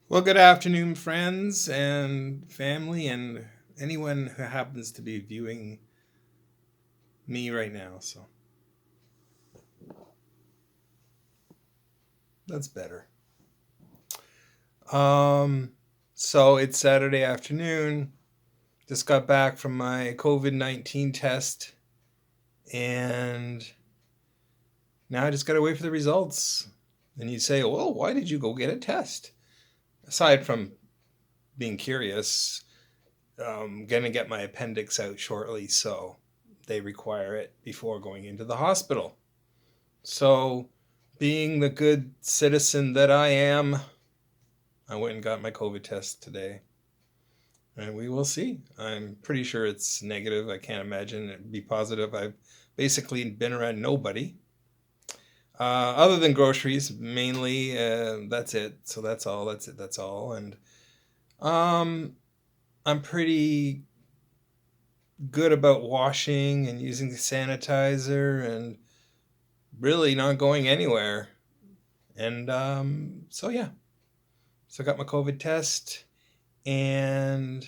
Well, good afternoon, friends and family, and anyone who happens to be viewing me right now. So that's better. Um, so it's Saturday afternoon. Just got back from my COVID-19 test, and now I just got to wait for the results. And you say, well, why did you go get a test? Aside from being curious, going to get my appendix out shortly, so they require it before going into the hospital. So, being the good citizen that I am, I went and got my COVID test today. And we will see. I'm pretty sure it's negative. I can't imagine it'd be positive. I've basically been around nobody. Other than groceries, mainly. That's it. So that's all. That's it. That's all. And um, I'm pretty good about washing and using the sanitizer and really not going anywhere. And so yeah, so I got my COVID test, and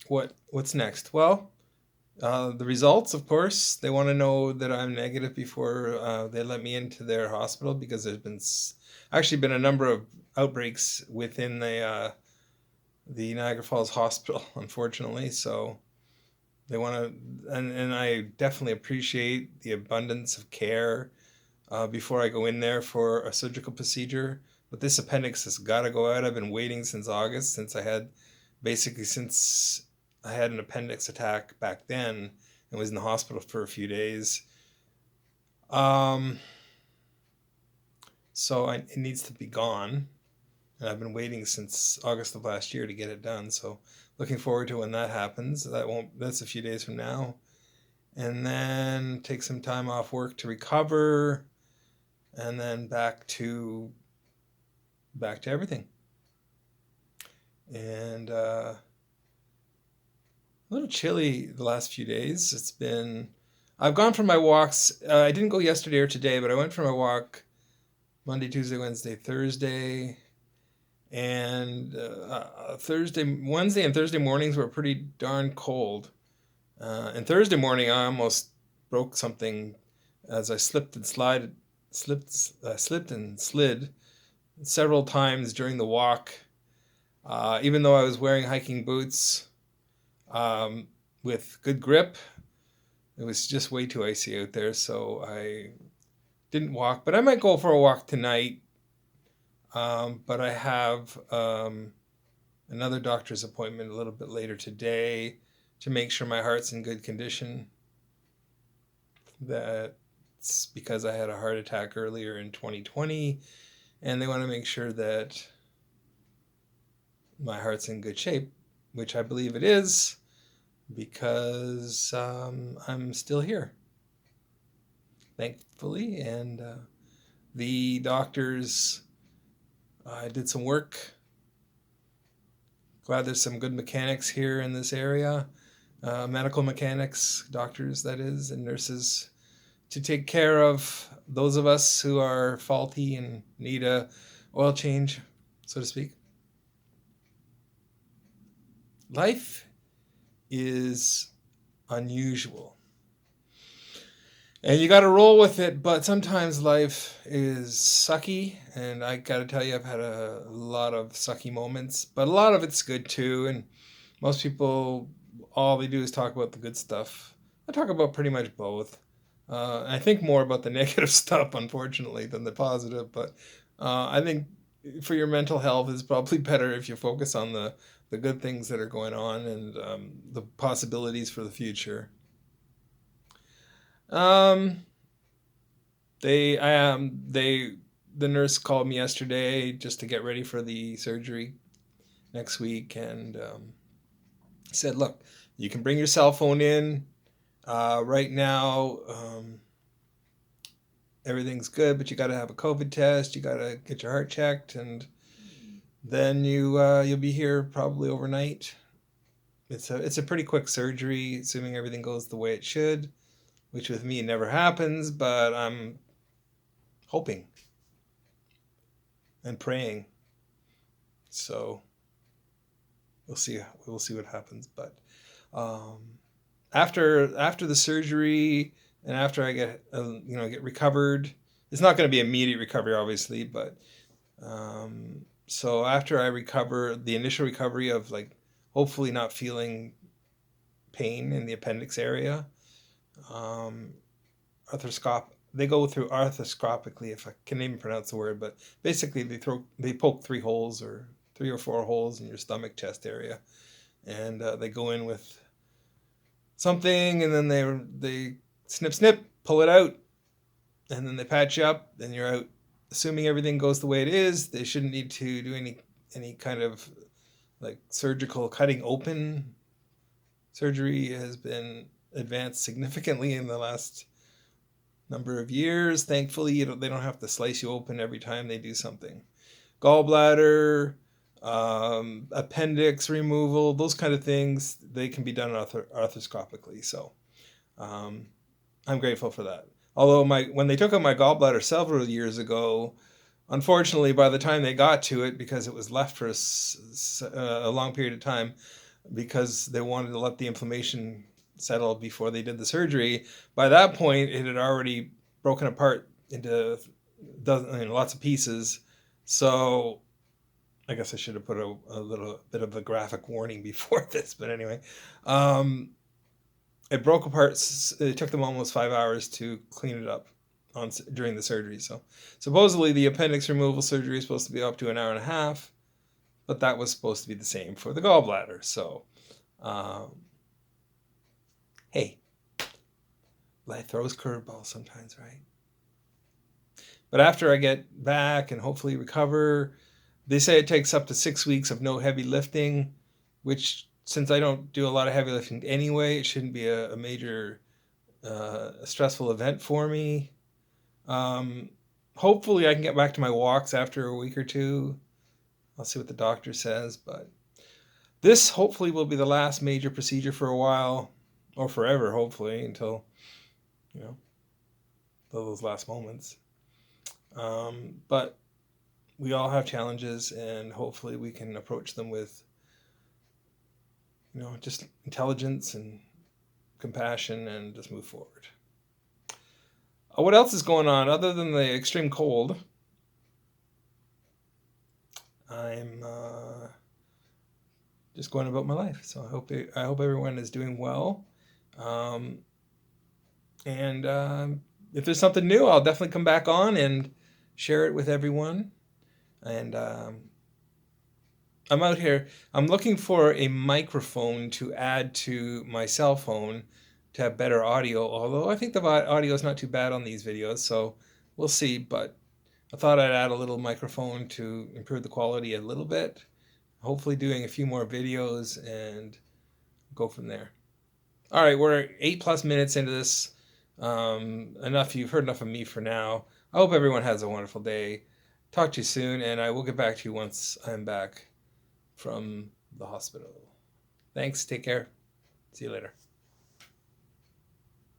what's next? Well, the results, of course. They want to know that I'm negative before they let me into their hospital because there's been actually been a number of outbreaks within the Niagara Falls Hospital, unfortunately. So they want to, and I definitely appreciate the abundance of care before I go in there for a surgical procedure. But this appendix has got to go out. I've been waiting since August, since I had an appendix attack back then and was in the hospital for a few days. Um, it needs to be gone. And I've been waiting since August of last year to get it done. So looking forward to when that happens. That's a few days from now. And then take some time off work to recover, and then back to everything. And a little chilly the last few days. I've gone for my walks. I didn't go yesterday or today, but I went for my walk Monday, Tuesday, Wednesday, Thursday, and Wednesday, and Thursday mornings were pretty darn cold. And Thursday morning, I almost broke something as I slipped and slid several times during the walk. Even though I was wearing hiking boots um, with good grip, it was just way too icy out there, so I didn't walk. But I might go for a walk tonight. But I have another doctor's appointment a little bit later today to make sure my heart's in good condition. That's because I had a heart attack earlier in 2020, and they want to make sure that my heart's in good shape, which I believe it is because I'm still here, thankfully. And the doctors, I did some work. Glad there's some good mechanics here in this area, medical mechanics, doctors, that is, and nurses to take care of those of us who are faulty and need a oil change, so to speak. Life is unusual. And you got to roll with it, but sometimes life is sucky, and I got to tell you, I've had a lot of sucky moments, but a lot of it's good too. And most people, all they do is talk about the good stuff. I talk about pretty much both. I think more about the negative stuff, unfortunately, than the positive. But I think for your mental health, it's probably better if you focus on the good things that are going on and the possibilities for the future. Um, they the nurse called me yesterday just to get ready for the surgery next week, and said, "Look, you can bring your cell phone in. Right now, everything's good, but you got to have a COVID test. You got to get your heart checked, and then you'll be here probably overnight. It's a pretty quick surgery, assuming everything goes the way it should, which with me never happens, but I'm hoping and praying. So we'll see. We'll see what happens. But after the surgery and after I get get recovered, it's not going to be immediate recovery, obviously, but so after I recover, the initial recovery of like hopefully not feeling pain in the appendix area, um, they go through arthroscopically, if I can even pronounce the word, but basically they poke 3 or 4 holes in your stomach chest area, and they go in with something, and then they snip pull it out, and then they patch you up, and you're out. Assuming everything goes the way it is, they shouldn't need to do any kind of like surgical cutting open. Surgery has been advanced significantly in the last number of years. Thankfully, they don't have to slice you open every time they do something. Gallbladder, appendix removal, those kind of things, they can be done arthroscopically. So I'm grateful for that. Although when they took out my gallbladder several years ago, unfortunately, by the time they got to it, because it was left for a long period of time, because they wanted to let the inflammation settle before they did the surgery, by that point it had already broken apart into lots of pieces. So I guess I should have put a little bit of a graphic warning before this, but anyway. It broke apart. It took them almost 5 hours to clean it up during the surgery. So supposedly the appendix removal surgery is supposed to be up to an hour and a half, but that was supposed to be the same for the gallbladder. So, hey, life throws curveballs sometimes, right? But after I get back and hopefully recover, they say it takes up to 6 weeks of no heavy lifting, which, since I don't do a lot of heavy lifting anyway, it shouldn't be a major stressful event for me. Hopefully I can get back to my walks after a week or two. I'll see what the doctor says, but this hopefully will be the last major procedure for a while, or forever, hopefully, until those last moments. But we all have challenges, and hopefully we can approach them with just intelligence and compassion, and just move forward. What else is going on other than the extreme cold? I'm just going about my life. So I hope everyone is doing well. And if there's something new, I'll definitely come back on and share it with everyone. And I'm out here. I'm looking for a microphone to add to my cell phone to have better audio, although I think the audio is not too bad on these videos, so we'll see. But I thought I'd add a little microphone to improve the quality a little bit, hopefully doing a few more videos and go from there. All right, we're 8+ minutes into this. You've heard enough of me for now. I hope everyone has a wonderful day. Talk to you soon, and I will get back to you once I'm back from the hospital. Thanks, take care. See you later.